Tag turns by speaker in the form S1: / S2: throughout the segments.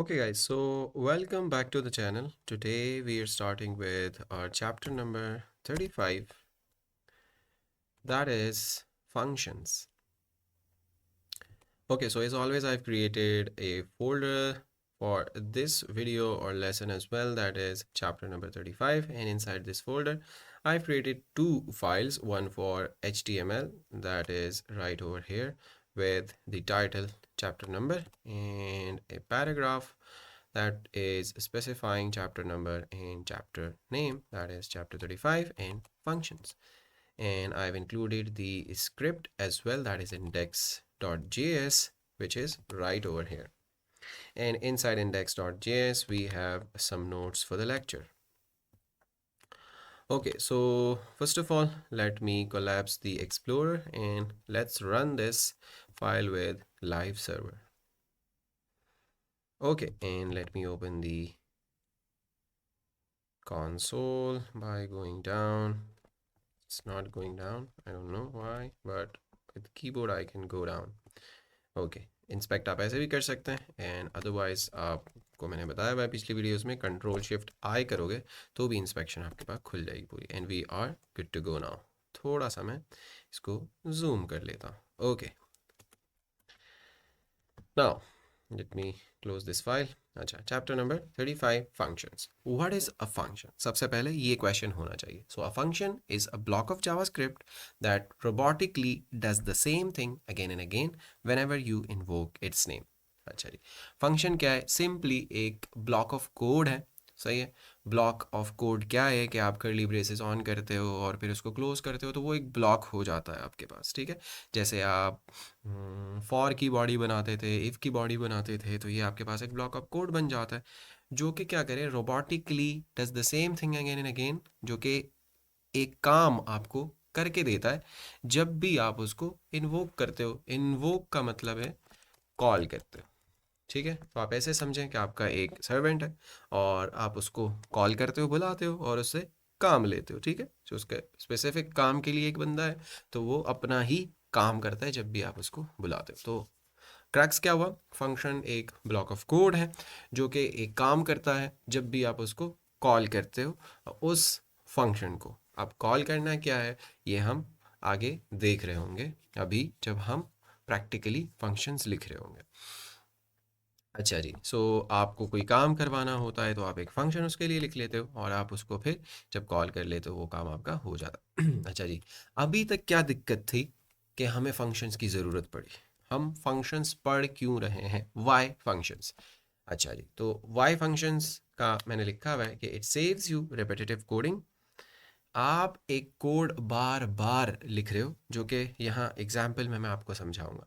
S1: Okay, guys, so welcome back to the channel. Today we are starting with our chapter number 35, that is functions. Okay, so as always, I've created a folder for this video or lesson as well, that is chapter number 35. And inside this folder, I've created two files, one for HTML, that is right over here, with the title, chapter number, and a paragraph that is specifying chapter number and chapter name, that is chapter 35 and functions. And I've included the script as well, that is index.js, which is right over here. And inside index.js we have some notes for the lecture. Okay, so first of all, let me collapse the Explorer and let's run this file with live server. Okay, and let me open the console by going down. It's not going down, I don't know why, but with keyboard I can go down. Okay inspect आप ऐसे भी कर सकते हैं and otherwise आपको मैंने बताया हुआ है पिछली वीडियोस में कंट्रोल शिफ्ट आई करोगे तो भी इंस्पेक्शन आपके पास खुल जाएगी पूरी and we are good to go now. थोड़ा सा मैं इसको जूम कर लेता हूँ। Okay now let me close this file. अच्छा, chapter number 35 functions. What is a function? सबसे पहले ये क्वेश्चन होना चाहिए। So a function is a block of JavaScript that robotically does the same thing again and again whenever you invoke its name. अच्छा जी, function क्या है? Simply एक ब्लॉक ऑफ कोड है। सही है। ब्लॉक ऑफ कोड क्या है कि आप कर्ली ब्रेसेस ऑन करते हो और फिर उसको क्लोज करते हो तो वो एक ब्लॉक हो जाता है आपके पास। ठीक है, जैसे आप फॉर की बॉडी बनाते थे, इफ़ की बॉडी बनाते थे, तो ये आपके पास एक ब्लॉक ऑफ कोड बन जाता है जो कि क्या करे, robotically does the same thing again and again, जो कि एक काम आपको करके देता है जब भी आप उसको इन्वोक करते हो। इन्वोक का मतलब है कॉल करते हो। ठीक है, तो आप ऐसे समझें कि आपका एक सर्वेंट है और आप उसको कॉल करते हो, बुलाते हो और उससे काम लेते हो। ठीक है, जो उसके स्पेसिफिक काम के लिए एक बंदा है तो वो अपना ही काम करता है जब भी आप उसको बुलाते हो। तो क्रैक्स क्या हुआ? फंक्शन एक ब्लॉक ऑफ कोड है जो कि एक काम करता है जब भी आप उसको कॉल करते हो। उस फंक्शन को आप कॉल करना क्या है ये हम आगे देख रहे होंगे अभी जब हम प्रैक्टिकली फंक्शंस लिख रहे होंगे। अच्छा जी, सो आपको कोई काम करवाना होता है तो आप एक फंक्शन उसके लिए लिख लेते हो और आप उसको फिर जब कॉल कर लेते हो वो काम आपका हो जाता। अच्छा जी, अभी तक क्या दिक्कत थी कि हमें फंक्शंस की ज़रूरत पड़ी? हम फंक्शंस पढ़ क्यों रहे हैं? Why functions. अच्छा जी, तो वाई फंक्शंस का मैंने लिखा हुआ है कि it saves you repetitive coding. आप एक कोड बार बार लिख रहे हो जो कि यहाँ एग्जाम्पल में मैं आपको समझाऊंगा।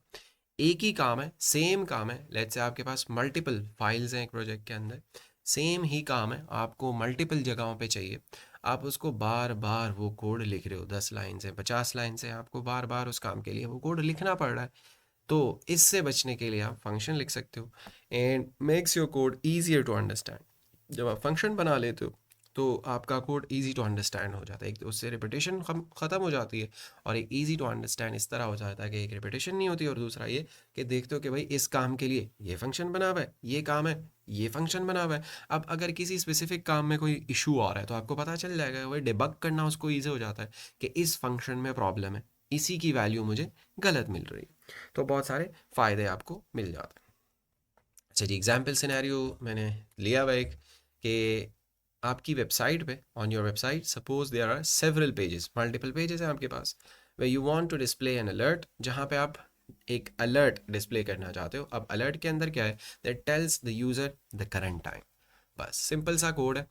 S1: एक ही काम है, सेम काम है, लेट्स से आपके पास मल्टीपल फाइल्स हैं एक प्रोजेक्ट के अंदर, सेम ही काम है, आपको मल्टीपल जगहों पे चाहिए, आप उसको बार बार वो कोड लिख रहे हो, 10 लाइन से 50 लाइन से आपको बार बार उस काम के लिए वो कोड लिखना पड़ रहा है। तो इससे बचने के लिए आप फंक्शन लिख सकते हो and makes your code easier to understand. जब आप फंक्शन बना लेते हो तो आपका कोड इजी टू अंडरस्टैंड हो जाता है। एक तो उससे रिपीटेशन ख़त्म हो जाती है और एक इजी टू अंडरस्टैंड इस तरह हो जाता है कि एक रिपीटेशन नहीं होती और दूसरा ये कि देखते हो कि भाई इस काम के लिए ये फंक्शन बना हुआ है, ये काम है, ये फंक्शन बना हुआ है। अब अगर किसी स्पेसिफिक काम में कोई इशू आ रहा है तो आपको पता चल जाएगा, वही डिबग करना उसको ईजी हो जाता है कि इस फंक्शन में प्रॉब्लम है, इसी की वैल्यू मुझे गलत मिल रही है। तो बहुत सारे फ़ायदे आपको मिल जाते हैं। अच्छा जी, एग्जाम्पल सिनेरियो मैंने लिया हुआ एक कि आपकी वेबसाइट पे, on your website suppose there are several pages, multiple pages हैं आपके पास, way you want to display an alert, जहाँ पे आप एक अलर्ट डिस्प्ले करना चाहते हो। अब अलर्ट के अंदर क्या है? That tells the user the current time. बस सिंपल सा कोड है।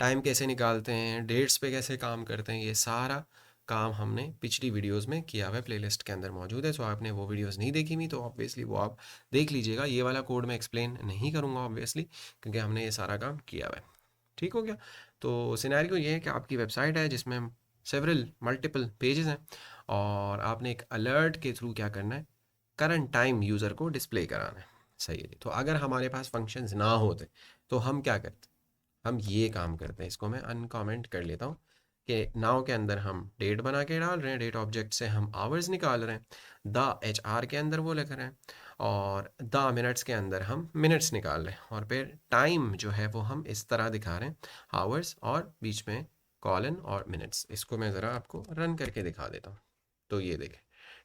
S1: टाइम कैसे निकालते हैं, डेट्स पे कैसे काम करते हैं, ये सारा काम हमने पिछली वीडियोस में किया हुआ है, प्लेलिस्ट के अंदर मौजूद है। सो आपने वो वीडियोस नहीं देखी हुई तो ऑब्वियसली वो आप देख लीजिएगा। ये वाला कोड मैं एक्सप्लेन नहीं करूँगा ऑब्वियसली, क्योंकि हमने ये सारा काम किया हुआ है। ठीक हो गया? तो सिनेरियो ये है कि आपकी वेबसाइट है जिसमें सेवरल मल्टीपल पेजेस हैं और आपने एक अलर्ट के थ्रू क्या करना है, करंट टाइम यूज़र को डिस्प्ले कराना है। सही है जी। तो अगर हमारे पास फंक्शंस ना होते तो हम क्या करते? हम ये काम करते हैं, इसको मैं अनकमेंट कर लेता हूँ कि नाउ के अंदर हम डेट बना के डाल रहे हैं, डेट ऑब्जेक्ट से हम आवर्स निकाल रहे हैं, द एच आर के अंदर वो लिख रहे हैं, और द मिनट्स के अंदर हम मिनट्स निकाल रहे हैं, और फिर टाइम जो है वो हम इस तरह दिखा रहे हैं, आवर्स और बीच में कॉलन और मिनट्स। इसको मैं ज़रा आपको रन करके दिखा देता हूँ। तो ये देखें,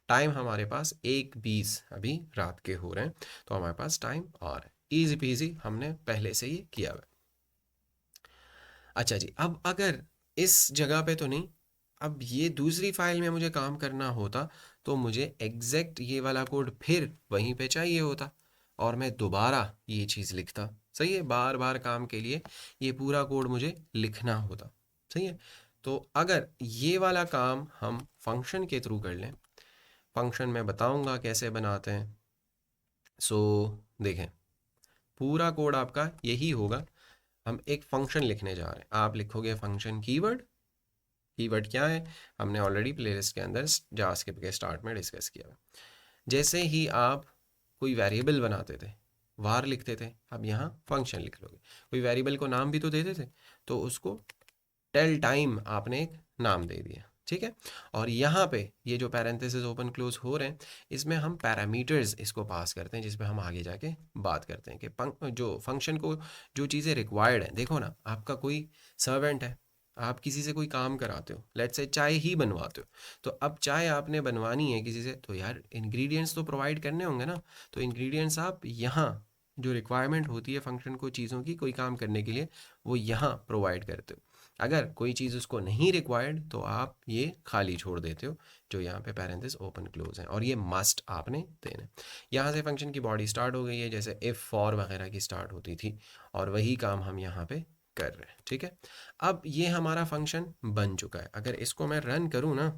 S1: टाइम हमारे पास 1:20 अभी रात के हो रहे हैं, तो हमारे पास टाइम और ईजी पीजी हमने पहले से ही किया हुआ है। अच्छा जी, अब अगर इस जगह पे तो नहीं, अब ये दूसरी फाइल में मुझे काम करना होता तो मुझे एग्जैक्ट ये वाला कोड फिर वहीं पे चाहिए होता, और मैं दोबारा ये चीज़ लिखता। सही है, बार बार काम के लिए ये पूरा कोड मुझे लिखना होता। सही है, तो अगर ये वाला काम हम फंक्शन के थ्रू कर लें, फंक्शन मैं बताऊंगा कैसे बनाते हैं। सो देखें, पूरा कोड आपका यही होगा। हम एक फंक्शन लिखने जा रहे हैं, आप लिखोगे फंक्शन कीवर्ड। कीवर्ड क्या है, हमने ऑलरेडी प्लेलिस्ट के अंदर जावास्क्रिप्ट के स्टार्ट में डिस्कस किया है। जैसे ही आप कोई वेरिएबल बनाते थे, वार लिखते थे, अब यहाँ फंक्शन लिख लोगे। कोई वेरिएबल को नाम भी तो देते थे, तो उसको टेल टाइम आपने एक नाम दे दिया। ठीक है, और यहाँ पे ये जो पैरेंथेसिस ओपन क्लोज हो रहे हैं, इसमें हम पैरामीटर्स इसको पास करते हैं, जिसमें हम आगे जाके बात करते हैं कि जो फंक्शन को जो चीज़ें रिक्वायर्ड हैं। देखो ना, आपका कोई सर्वेंट है, आप किसी से कोई काम कराते हो, लेट्स से चाय ही बनवाते हो, तो अब चाय आपने बनवानी है किसी से, तो यार इंग्रेडिएंट्स तो प्रोवाइड करने होंगे ना। तो इंग्रेडिएंट्स आप यहाँ जो रिक्वायरमेंट होती है फंक्शन को चीज़ों की कोई काम करने के लिए, वो यहाँ प्रोवाइड करते हो। अगर कोई चीज़ उसको नहीं रिक्वायर्ड तो आप ये खाली छोड़ देते हो, जो यहाँ पे पैरेंथेसिस ओपन क्लोज है, और ये मस्ट आपने देना है। यहाँ से फंक्शन की बॉडी स्टार्ट हो गई है, जैसे इफ़ फॉर वगैरह की स्टार्ट होती थी, और वही काम हम यहाँ पे कर रहे हैं। ठीक है, अब ये हमारा फंक्शन बन चुका है। अगर इसको मैं रन करूँ ना,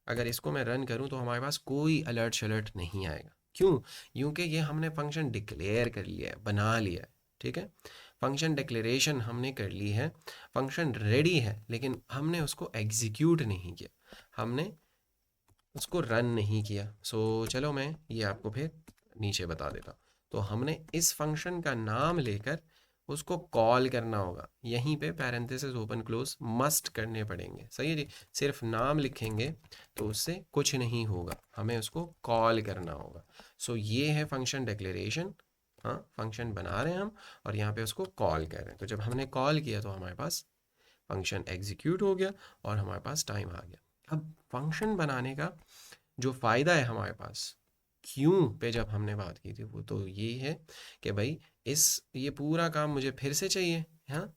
S1: अगर इसको मैं रन करूँ तो हमारे पास कोई अलर्ट शलर्ट नहीं आएगा। क्यों? क्योंकि ये हमने फंक्शन डिक्लेयर कर लिया है, बना लिया है। ठीक है, फंक्शन डिक्लेरेशन हमने कर ली है, फंक्शन रेडी है, लेकिन हमने उसको एग्जीक्यूट नहीं किया, हमने उसको रन नहीं किया। सो चलो मैं ये आपको फिर नीचे बता देता हूँ। तो हमने इस फंक्शन का नाम लेकर उसको कॉल करना होगा। यहीं पे पैरेंथेसिस ओपन क्लोज मस्ट करने पड़ेंगे। सही है जी, सिर्फ नाम लिखेंगे तो उससे कुछ नहीं होगा, हमें उसको कॉल करना होगा। सो ये है फंक्शन डिक्लेरेशन। हाँ, फंक्शन बना रहे हैं हम, और यहाँ पे उसको कॉल कर रहे हैं। तो जब हमने कॉल किया तो हमारे पास फंक्शन एग्जीक्यूट हो गया और हमारे पास टाइम आ गया। अब फंक्शन बनाने का जो फ़ायदा है हमारे पास, क्यों पे जब हमने बात की थी, वो तो ये है कि भाई ये पूरा काम मुझे फिर से चाहिए। हाँ,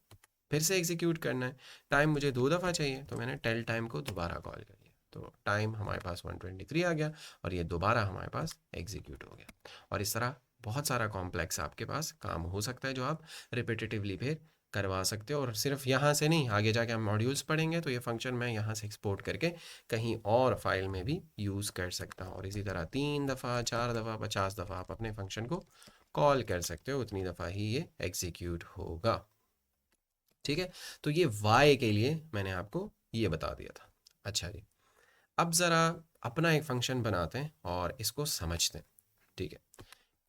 S1: फिर से एग्जीक्यूट करना है, टाइम मुझे 2 दफ़ा चाहिए, तो मैंने टेल टाइम को दोबारा कॉल कर लिया, तो टाइम हमारे पास 123 आ गया, और ये दोबारा हमारे पास एग्जीक्यूट हो गया। और इस तरह बहुत सारा कॉम्प्लेक्स आपके पास काम हो सकता है, जो आप रिपीटेटिवली फिर करवा सकते हो। और सिर्फ यहाँ से नहीं, आगे जाके हम मॉड्यूल्स पढ़ेंगे, तो ये फंक्शन मैं यहाँ से एक्सपोर्ट करके कहीं और फाइल में भी यूज़ कर सकता हूँ, और इसी तरह 3 दफ़ा 4 दफ़ा 50 दफ़ा आप अपने फंक्शन को कॉल कर सकते हो, उतनी दफ़ा ही ये एग्जीक्यूट होगा। ठीक है, तो ये वाई के लिए मैंने आपको ये बता दिया था। अच्छा जी, अब ज़रा अपना एक फंक्शन बनाते हैं और इसको समझते हैं। ठीक है,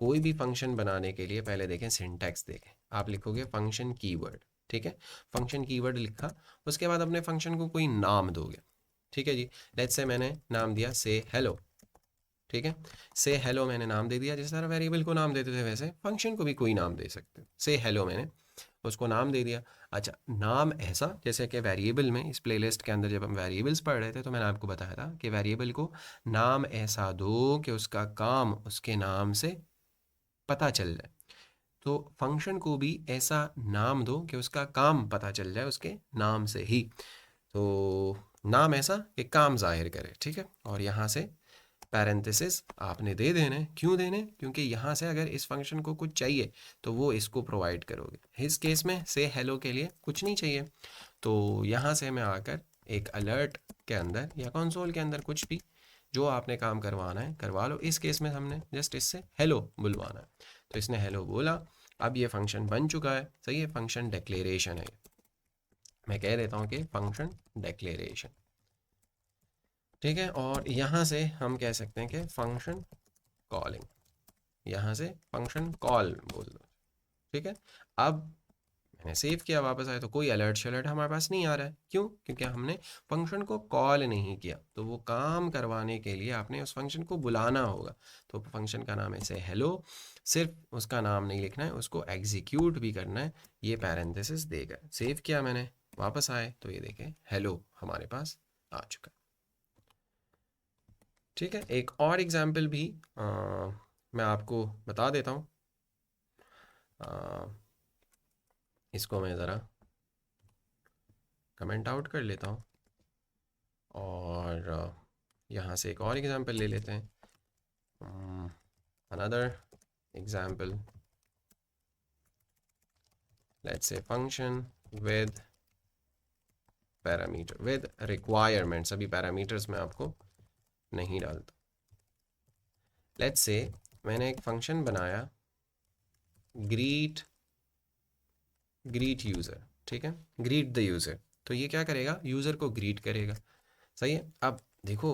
S1: कोई भी फंक्शन बनाने के लिए पहले देखें सिंटैक्स देखें। आप लिखोगे फंक्शन कीवर्ड। ठीक है, फंक्शन कीवर्ड लिखा, उसके बाद अपने फंक्शन को कोई नाम दोगे। ठीक है जी, लेट्स से मैंने नाम दिया से हेलो। ठीक है, से हेलो मैंने नाम दे दिया, जिस तरह वेरिएबल को नाम देते थे वैसे फंक्शन को भी कोई नाम दे सकते हो। से हेलो मैंने उसको नाम दे दिया। अच्छा, नाम ऐसा जैसे कि वेरिएबल में इस प्लेलिस्ट के अंदर जब हम वेरिएबल्स पढ़ रहे थे, तो मैंने आपको बताया था कि वेरिएबल को नाम ऐसा दो कि उसका काम उसके नाम से पता चल जाए। तो फंक्शन को भी ऐसा नाम दो कि उसका काम पता चल जाए उसके नाम से ही। तो नाम ऐसा कि काम जाहिर करे। ठीक है, और यहाँ से पैरेंथेसिस आपने दे देने। क्यों देने? क्योंकि यहाँ से अगर इस फंक्शन को कुछ चाहिए तो वो इसको प्रोवाइड करोगे। इस केस में से हेलो के लिए कुछ नहीं चाहिए, तो यहाँ से मैं आकर एक अलर्ट के अंदर या कंसोल के अंदर कुछ भी जो आपने काम करवाना है करवा लो। इस केस में हमने जस्ट इससे हेलो बुलवाना है, तो इसने हेलो बोला। अब ये फंक्शन बन चुका है। सही है, फंक्शन डिक्लेरेशन है। मैं कह देता हूँ कि फंक्शन डिक्लेरेशन। ठीक है, और यहाँ से हम कह सकते हैं कि फंक्शन कॉलिंग। यहाँ से फंक्शन कॉल बोल दो। ठीक है, अब मैंने सेव किया, वापस आया तो कोई अलर्ट शलर्ट हमारे पास नहीं आ रहा है। क्यों? क्योंकि हमने फंक्शन को कॉल नहीं किया। तो वो काम करवाने के लिए आपने उस फंक्शन को बुलाना होगा। तो फंक्शन का नाम ऐसे हेलो, सिर्फ उसका नाम नहीं लिखना है, उसको एग्जीक्यूट भी करना है। ये पैरेंथेसिस देगा। सेव किया मैंने, वापस आए तो ये देखें हेलो हमारे पास आ चुका। ठीक है, एक और एग्जाम्पल भी मैं आपको बता देता हूँ। इसको मैं ज़रा कमेंट आउट कर लेता हूँ और यहाँ से एक और एग्जांपल ले लेते हैं। Another example, let's say function with parameter with requirements. अभी पैरामीटर्स में आपको नहीं डालता। लेट्स से मैंने एक फंक्शन बनाया ग्रीट यूज़र। ठीक है, ग्रीट द यूज़र। तो ये क्या करेगा? यूज़र को ग्रीट करेगा। सही है। अब देखो,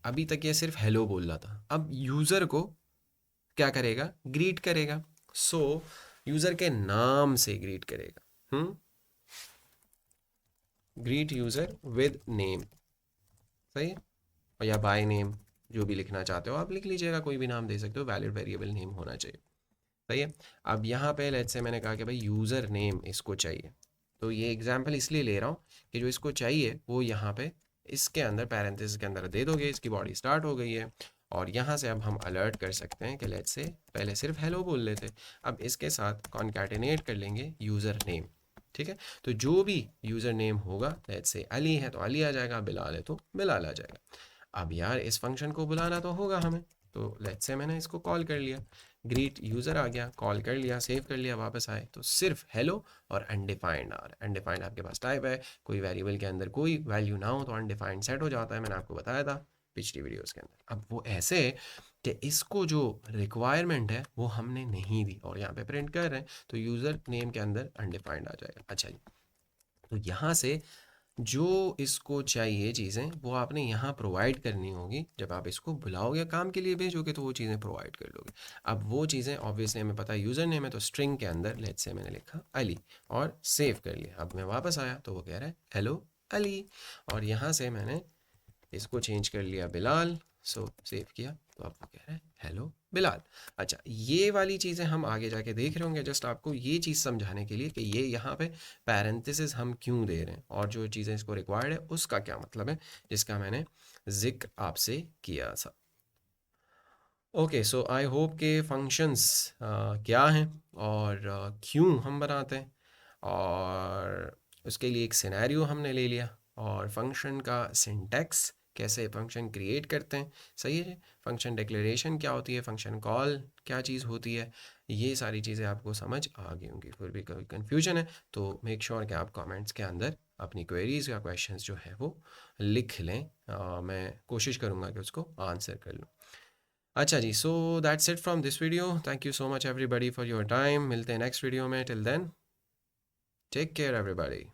S1: अभी तक ये सिर्फ हेलो बोल रहा था, अब यूज़र को क्या करेगा? ग्रीट करेगा। सो यूज़र के नाम से ग्रीट करेगा। Greet user with name. सही है, और या बाय नेम, जो भी लिखना चाहते हो आप लिख लीजिएगा, कोई भी नाम दे सकते हो, वैलिड वेरिएबल नेम होना चाहिए। सही है। अब यहाँ पे लेट्स से मैंने कहा कि भाई यूज़र नेम इसको चाहिए। तो ये एग्जांपल इसलिए ले रहा हूँ कि जो इसको चाहिए वो यहाँ पे इसके अंदर पैरेंथेसिस के अंदर दे दोगे। इसकी बॉडी स्टार्ट हो गई है और यहाँ से अब हम अलर्ट कर सकते हैं कि लेट्स से पहले सिर्फ हेलो बोल लेते, अब इसके साथ कॉन्कैटिनेट कर लेंगे यूज़र नेम। ठीक है, तो जो भी यूज़र नेम होगा, लेट्स से अली है तो अली आ जाएगा, बिलाल है तो बिलाल आ जाएगा। अब यार इस फंक्शन को बुलाना तो होगा हमें, तो लेट्स से मैंने इसको कॉल कर लिया, ग्रीट यूज़र आ गया, कॉल कर लिया, सेव कर लिया, वापस आए तो सिर्फ हेलो और अनडिफाइंड आ रहा है। अनडिफाइंड आपके पास टाइप है, कोई वेरिएबल के अंदर कोई वैल्यू ना हो तो अनडिफाइंड सेट हो जाता है, मैंने आपको बताया था पिछली वीडियोस के अंदर। अब वो ऐसे कि इसको जो रिक्वायरमेंट है वो हमने नहीं दी और यहाँ पे प्रिंट कर रहे हैं, तो यूज़र नेम के अंदर अनडिफाइंड आ जाएगा। अच्छा जी, तो यहाँ से जो इसको चाहिए चीज़ें वो आपने यहाँ प्रोवाइड करनी होगी। जब आप इसको बुलाओगे, काम के लिए भेजोगे, तो वो चीज़ें प्रोवाइड कर लोगे। अब वो चीज़ें ऑब्वियसली हमें पता है यूज़र नेम है, तो स्ट्रिंग के अंदर लेट्स से मैंने लिखा अली और सेव कर लिया। अब मैं वापस आया तो वो कह रहा है हेलो अली, और यहाँ से मैंने इसको चेंज कर लिया बिलाल। सो सेव किया तो अब वो कह रहा है हेलो बिलाल। अच्छा, ये वाली चीज़ें हम आगे जाके देख रहे होंगे, जस्ट आपको ये चीज़ समझाने के लिए कि ये यहाँ पे पैरेंथेसिस हम क्यों दे रहे हैं और जो चीज़ें इसको रिक्वायर्ड है उसका क्या मतलब है, जिसका मैंने जिक्र आपसे किया था। ओके, सो आई होप के फंक्शंस क्या हैं और क्यों हम बनाते हैं, और उसके लिए एक सिनेरियो हमने ले लिया, और फंक्शन का सिंटैक्स कैसे फंक्शन क्रिएट करते हैं। सही है, फंक्शन डिक्लेरेशन क्या होती है, फंक्शन कॉल क्या चीज़ होती है, ये सारी चीज़ें आपको समझ आ गई होंगी। फिर भी कोई कन्फ्यूजन है तो मेक श्योर कि आप कमेंट्स के अंदर अपनी क्वेरीज या क्वेश्चंस जो है वो लिख लें। मैं कोशिश करूँगा कि उसको आंसर कर लूँ। अच्छा जी, so that's it from this video. Thank you so much everybody for your time. मिलते हैं नेक्स्ट वीडियो में। Till then take care everybody.